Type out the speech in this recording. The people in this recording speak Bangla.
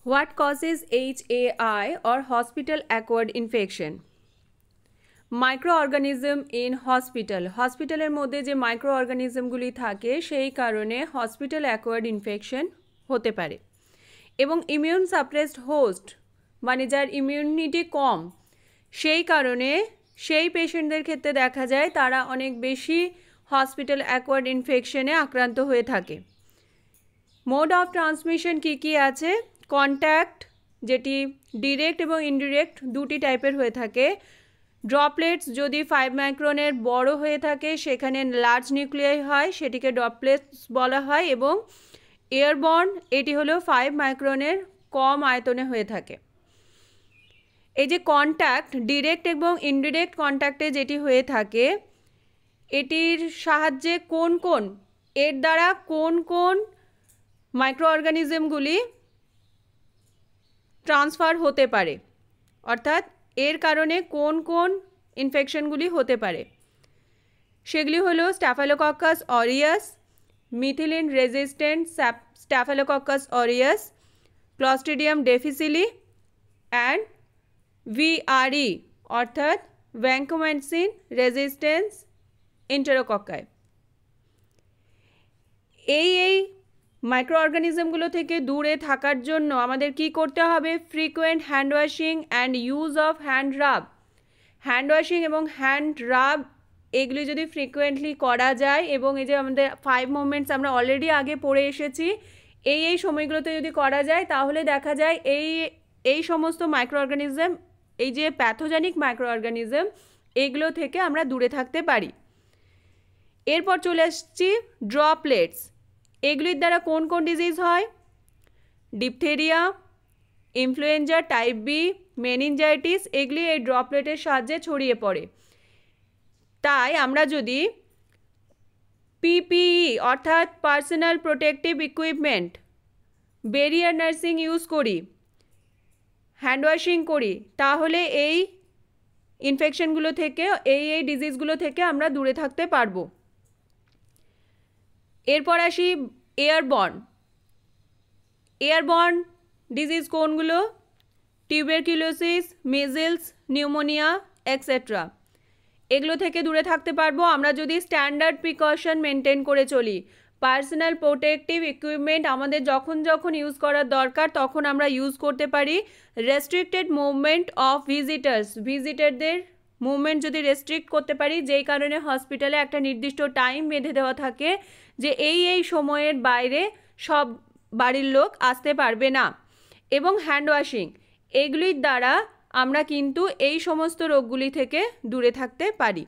What causes HAI or hospital acquired infection? Microorganism in হসপিটালের মধ্যে যে মাইক্রোঅর্গানিজমগুলি থাকে সেই কারণে হসপিটাল অ্যাকোয়ার্ড ইনফেকশন হতে পারে। এবং ইমিউন সাপ্রেসড হোস্ট মানে যার ইমিউনিটি কম, সেই কারণে সেই পেশেন্টদের ক্ষেত্রে দেখা যায় তারা অনেক বেশি হসপিটাল অ্যাকোয়ার্ড ইনফেকশনে আক্রান্ত হয়ে থাকে। মোড অফ ট্রান্সমিশন কী আছে? কন্ট্যাক্ট, যেটি ডিরেক্ট এবং ইনডিরেক্ট দুটি টাইপের হয়ে থাকে। ড্রপলেটস যদি 5 মাইক্রনের বড় হয়ে থাকে সেখানে লার্জ নিউক্লিয়াই হয়, সেটিকে ড্রপলেটস বলা হয়। এবং এয়ারবর্ন এটি হলো 5 মাইক্রনের কম আয়তনে হয়ে থাকে। এই যে কন্ট্যাক্ট, ডিরেক্ট এবং ইনডিরেক্ট কন্ট্যাক্টে যেটি হয়ে থাকে, এটির সাহায্যে এর দ্বারা কোন মাইক্রোঅর্গানিজমগুলি ট্রান্সফার হতে পারে, অর্থাৎ এর কারণে কোন ইনফেকশনগুলি হতে পারে, সেগুলি হলো staphylococcus aureus, methicillin resistant staphylococcus aureus, clostridium difficile and VRE অর্থাৎ ভ্যানকোমাইসিন রেজিস্ট্যান্স এন্টেরোকক্কাই। এই মাইক্রোঅর্গানিজমগুলো থেকে দূরে থাকার জন্য আমাদের কি করতে হবে? Frequent hand washing and use of hand washing এবং হ্যান্ড রাব এগুলি যদি ফ্রিকোয়েন্টলি করা যায়, এবং এই যে আমাদের 5 মুভমেন্টস আমরা অলরেডি আগে পড়ে এসেছি, এই সময়গুলোতে যদি করা যায় তাহলে দেখা যায় এই সমস্ত মাইক্রোঅর্গানিজম, এই যে প্যাথোজেনিক মাইক্রোঅর্গানিজম, এগুলো থেকে আমরা দূরে থাকতে পারি। এরপর চলে আসছি ড্রপলেটস। এগুলির দ্বারা কোন ডিজিজ হয়? Diphtheria, influenza type B, meningitis, এগুলি এই ড্রপলেটের সাহায্যে ছড়িয়ে পড়ে। তাই আমরা যদি PPE অর্থাৎ personal protective equipment, barrier nursing use করি, হ্যান্ড ওয়াশিং করি, তাহলে এই ইনফেকশনগুলো থেকে, এই ডিজিজগুলো থেকে আমরা দূরে থাকতে পারবো। এরপর আসি এয়ারবর্ন ডিজিজ কোনগুলো? Tuberculosis, measles, pneumonia etcetera. এগুলো থেকে দূরে থাকতে পারবো আমরা যদি স্ট্যান্ডার্ড প্রিকশন মেনটেন করে চলি। পার্সোনাল প্রোটেক্টিভ ইকুইপমেন্ট আমাদের যখন ইউজ করার দরকার তখন আমরা ইউজ করতে পারি। রেস্ট্রিক্টেড মুভমেন্ট অফ ভিজিটারদের মুভমেন্ট যদি রেস্ট্রিক্ট করতে পারি, যেই কারণে হসপিটালে একটা নির্দিষ্ট টাইম বেঁধে দেওয়া থাকে যে এই সময়ের বাইরে সব বাড়ির লোক আসতে পারবে না। এবং হ্যান্ড ওয়াশিং, এগুলির দ্বারা আমরা কিন্তু এই সমস্ত রোগগুলি থেকে দূরে থাকতে পারি।